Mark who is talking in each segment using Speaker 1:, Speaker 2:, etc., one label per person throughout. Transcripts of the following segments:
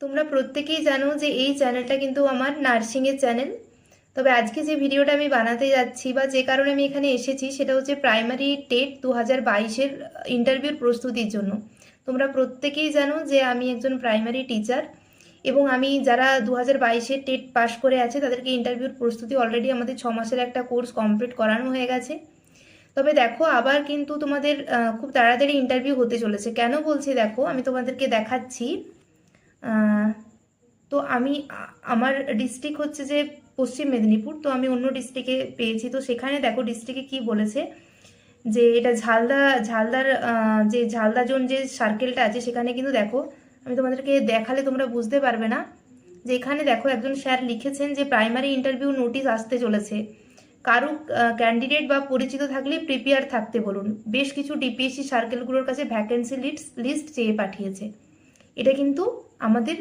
Speaker 1: তোমরা প্রত্যেকেই জানো যে এই চ্যানেলটা কিন্তু আমার নার্সিংয়ের চ্যানেল। তবে আজকে যে ভিডিওটা আমি বানাতে যাচ্ছি বা যে কারণে আমি এখানে এসেছি সেটা হচ্ছে প্রাইমারি টেট 2022-এর ইন্টারভিউর প্রস্তুতির জন্য। তোমরা প্রত্যেকেই জানো যে আমি একজন প্রাইমারি টিচার এবং আমি যারা 2022-এর টেট পাস করে আছে তাদেরকে ইন্টারভিউর প্রস্তুতি অলরেডি আমাদের 6 মাসের একটা কোর্স কমপ্লিট করানো হয়ে গেছে। তবে দেখো আবার কিন্তু তোমাদের খুব তাড়াতাড়ি ইন্টারভিউ হতে চলেছে। কেন বলছি দেখো, আমি তোমাদেরকে দেখাচ্ছি। আহ, তো আমি আমার ডিস্ট্রিক্ট হচ্ছে যে পশ্চিম মেদিনীপুর, তো আমি অন্য ডিস্ট্রিক্টে পেয়েছি। তো সেখানে দেখো ডিস্ট্রিক্টে কি বলেছে যে এটা ঝালদার যে ঝালদা জোন যে সার্কেলটা আছে সেখানে কিন্তু দেখো, আমি তোমাদেরকে দেখালে তোমরা বুঝতে পারবে না। যে এখানে দেখো একজন স্যার লিখেছেন যে প্রাইমারি ইন্টারভিউ নোটিশ আসতে চলেছে, কারো ক্যান্ডিডেট বা পরিচিত থাকলে প্রিপেয়ার থাকতে বলুন। বেশ কিছু ডিপিএসসি সার্কেলগুলোর কাছে ভ্যাকেন্সি লিস্ট চেয়ে পাঠিয়েছে। এটা কিন্তু আমাদের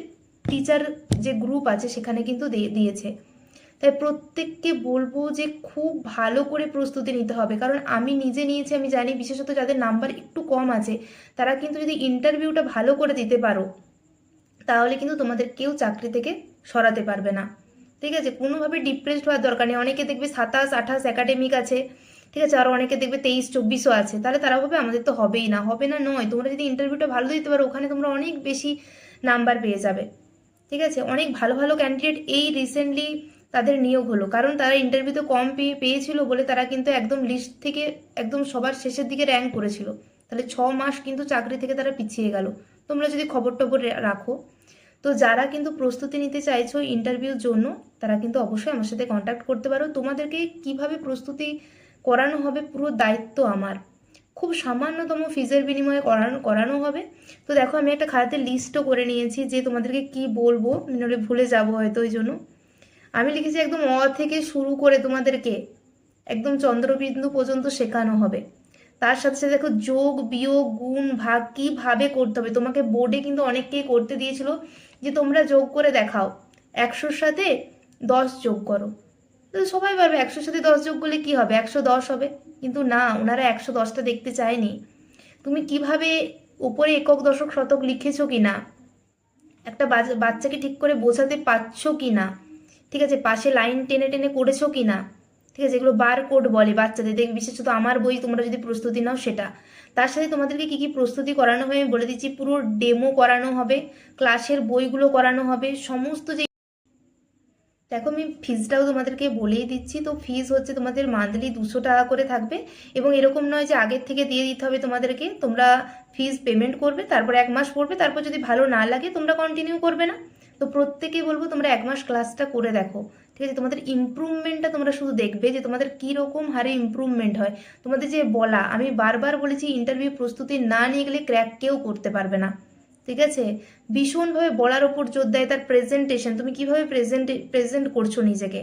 Speaker 1: টিচার যে গ্রুপ আছে সেখানে কিন্তু দিয়েছে। তাই প্রত্যেককে বলবো যে খুব ভালো করে প্রস্তুতি নিতে হবে, কারণ আমি নিজে নিয়েছি, আমি জানি বিশেষত যাদের নাম্বার একটু কম আছে তারা কিন্তু যদি ইন্টারভিউটা ভালো করে দিতে পারো তাহলে কিন্তু তোমাদের কেউ চাকরি থেকে সরাতে পারবে না। ঠিক আছে, কোনোভাবে ডিপ্রেসড হওয়ার দরকার নেই। অনেকে দেখবে 27-28 একাডেমিক আছে, ঠিক আছে, আর অনেকে দেখবে 23-24ও আছে, তাহলে তারা ভাবে আমাদের তো হবেই না। হবে না নয়, তোমরা যদি ইন্টারভিউটা ভালো দিতে পারো ওখানে তোমরা অনেক বেশি নাম্বার পেয়ে যাবে। ঠিক আছে, অনেক ভালো ভালো ক্যান্ডিডেট এই রিসেন্টলি তাদের নিয়োগ হলো, কারণ তারা ইন্টারভিউতে কম পেয়েছিল বলে তারা কিন্তু একদম লিস্ট থেকে একদম সবার শেষের দিকে র্যাঙ্ক করেছিল। তাহলে 6 মাস কিন্তু চাকরি থেকে তারা পিছিয়ে গেল। তোমরা যদি খবর টবর রাখো। তো যারা কিন্তু প্রস্তুতি নিতে চাইছো ইন্টারভিউর জন্য তারা কিন্তু অবশ্যই আমার সাথে কন্ট্যাক্ট করতে পারো। তোমাদেরকে কিভাবে প্রস্তুতি করানো হবে পুরো দায়িত্ব আমার। খুব সামান্যতম ফিজের বিনিময়ে করানো হবে। তো দেখো আমি একটা খাতাতে লিস্টও করে নিয়েছি যে তোমাদেরকে কি বলবো, নইলে ভুলে যাবো হয়তো, ওই জন্য আমি লিখেছি একদম থেকে শুরু করে তোমাদেরকে একদম চন্দ্রবিন্দু পর্যন্ত শেখানো হবে। তার সাথে সাথে দেখো যোগ বিয়োগ গুণ ভাগ কিভাবে করতে হবে। তোমাকে বোর্ডে কিন্তু অনেককেই করতে দিয়েছিল যে তোমরা যোগ করে দেখাও, 100-র সাথে 10 যোগ করো। তো সবাই ভাবে 100-র সাথে 10 যোগ করলে কি হবে, 110 হবে। কিন্তু না, ওনারা 110টা দেখতে চায়নি। তুমি কিভাবে উপরে একক দশক শতক লিখেছো কিনা, একটা বাচ্চাকে ঠিক করে বোঝাতে পারছো কিনা, ঠিক আছে, পাশে লাইন টেনে টেনে করেছো কিনা, ঠিক আছে, এগুলো বার কোড বলে বাচ্চাদের, দেখ বিশেষত আমার বই তোমরা যদি প্রস্তুতি নাও সেটা। তার সাথে তোমাদেরকে কি কি প্রস্তুতি করানো হবে আমি বলে দিচ্ছি। পুরো ডেমো করানো হবে, ক্লাসের বইগুলো করানো হবে, সমস্ত যে দেখো আমি ফিজটাও তোমাদেরকে বলেই দিচ্ছি। তো ফিজ হচ্ছে তোমাদের মান্থলি 200 টাকা করে থাকবে, এবং এরকম নয় যে আগের থেকে দিয়ে দিতে হবে তোমাদেরকে। তোমরা ফিজ পেমেন্ট করবে, তারপর 1 মাস পড়বে, তারপর যদি ভালো না লাগে তোমরা কন্টিনিউ করবে না। তো প্রত্যেকেই বলবো তোমরা 1 মাস ক্লাসটা করে দেখো। ঠিক আছে, তোমাদের ইমপ্রুভমেন্টটা তোমরা শুধু দেখবে যে তোমাদের কী রকম হারে ইমপ্রুভমেন্ট হয়। তোমাদের যে বলা, আমি বারবার বলেছি ইন্টারভিউ প্রস্তুতি না নিয়ে গেলে ক্র্যাক কেউ করতে পারবে না। ঠিক আছে, ভীষণভাবে বলার ওপর জোর দেয়, তার প্রেজেন্টেশন, তুমি কিভাবে প্রেজেন্ট করছো নিজেকে।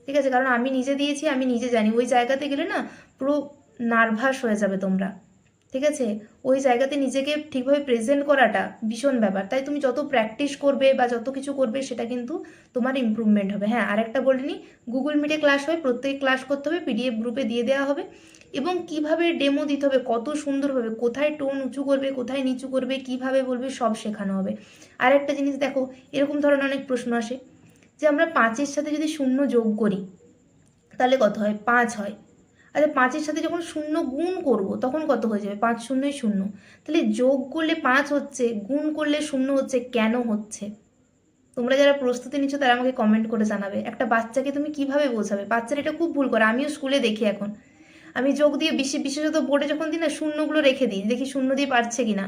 Speaker 1: ঠিক আছে, কারণ আমি নিজে দিয়েছি, আমি নিজে জানি ওই জায়গাতে গেলে না পুরো নার্ভাস হয়ে যাবে তোমরা। ঠিক আছে, ওই জায়গাতে নিজেকে ঠিকভাবে প্রেজেন্ট করাটা ভীষণ ব্যাপার। তাই তুমি যত প্র্যাকটিস করবে বা যত কিছু করবে সেটা কিন্তু তোমার ইমপ্রুভমেন্ট হবে। হ্যাঁ, আরেকটা বলিনি, গুগল মিটে ক্লাস হয়, প্রত্যেক ক্লাস করতে হবে, পিডিএফ গ্রুপে দিয়ে দেওয়া হবে, এবং কিভাবে ডেমো দিতে হবে, কত সুন্দরভাবে কোথায় টোন উঁচু করবে কোথায় নিচু করবে কিভাবে বলবে সব শেখানো হবে। আর একটা জিনিস দেখো, এরকম ধরনের অনেক প্রশ্ন আসে যে আমরা 5-এর সাথে যদি 0 যোগ করি তাহলে কত হয়, 5 হয়। আচ্ছা, 5-এর সাথে যখন 0 গুণ করব তখন কত হয়ে যাবে, 5 শূন্যই 0। তাহলে যোগ করলে 5 হচ্ছে, গুণ করলে 0 হচ্ছে, কেন হচ্ছে? তোমরা যারা প্রস্তুতি নিচ্ছ তারা আমাকে কমেন্ট করে জানাবে। একটা বাচ্চাকে তুমি কিভাবে বোঝাবে? বাচ্চারা এটা খুব ভুল করে, আমিও স্কুলে দেখি এখন। আমি যোগ দিয়ে বিশেষত বোর্ডে যখন দিই না, শূন্যগুলো রেখে দিই, দেখি শূন্য দিয়ে পারছে কিনা।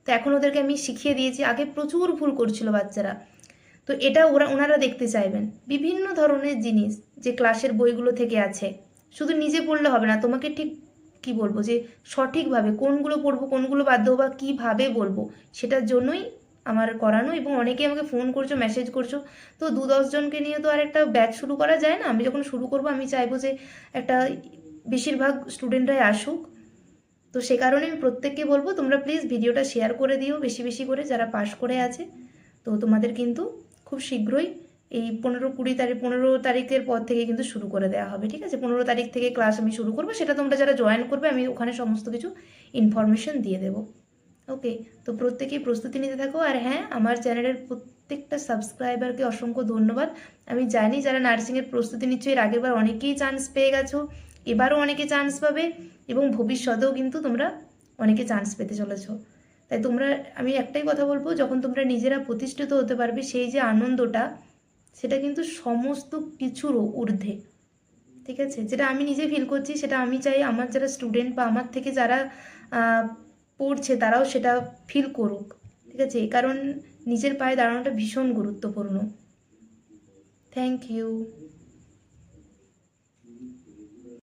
Speaker 1: তো এখন ওদেরকে আমি শিখিয়ে দিয়েছি, আগে প্রচুর ভুল করছিল বাচ্চারা। তো এটা ওনারা দেখতে চাইবেন বিভিন্ন ধরনের জিনিস যে ক্লাসের বইগুলো থেকে আছে। শুধু নিজে পড়লে হবে না, তোমাকে ঠিক কি বলবো যে সঠিকভাবে কোনগুলো পড়বো কোনগুলো বাদ দেবো বা কীভাবে বলবো সেটার জন্যই আমার করানো। এবং অনেকে আমাকে ফোন করছো, মেসেজ করছো। তো 2-10 জনকে নিয়ে তো আর একটা ব্যাচ শুরু করা যায় না। আমি যখন শুরু করবো আমি চাইবো যে একটা বেশিরভাগ স্টুডেন্টরাই আসুক। তো সে কারণে আমি প্রত্যেককে বলবো তোমরা প্লিজ ভিডিওটা শেয়ার করে দিও বেশি বেশি করে, যারা পাস করে আছে। তো তোমাদের কিন্তু খুব শীঘ্রই এই 15-20 তারিখের পর থেকে কিন্তু শুরু করে দেওয়া হবে। ঠিক আছে, 15 তারিখ থেকে ক্লাস আমি শুরু করবো, সেটা তোমরা যারা জয়েন করবে আমি ওখানে সমস্ত কিছু ইনফরমেশন দিয়ে দেবো। ওকে, তো প্রত্যেকেই প্রস্তুতি নিতে থাকো। আর হ্যাঁ, আমার চ্যানেলের প্রত্যেকটা সাবস্ক্রাইবারকে অসংখ্য ধন্যবাদ। আমি জানি যারা নার্সিংয়ের প্রস্তুতি নিচ্ছ, এর আগেরবার অনেকেই চান্স পেয়ে গেছো, এবারও অনেকে চান্স পাবে এবং ভবিষ্যতেও কিন্তু তোমরা অনেকে চান্স পেতে চলেছো। তাই তোমরা, আমি একটাই কথা বলবো, যখন তোমরা নিজেরা প্রতিষ্ঠিত হতে পারবে, সেই যে আনন্দটা, সেটা কিন্তু সমস্ত কিছুর ঊর্ধ্বে। ঠিক আছে, যেটা আমি নিজে ফিল করছি, সেটা আমি চাই আমার যারা স্টুডেন্ট বা আমার থেকে যারা পড়ছে তারাও সেটা ফিল করুক। ঠিক আছে, কারণ নিজের পায়ে দাঁড়ানোটা ভীষণ গুরুত্বপূর্ণ। Thank you.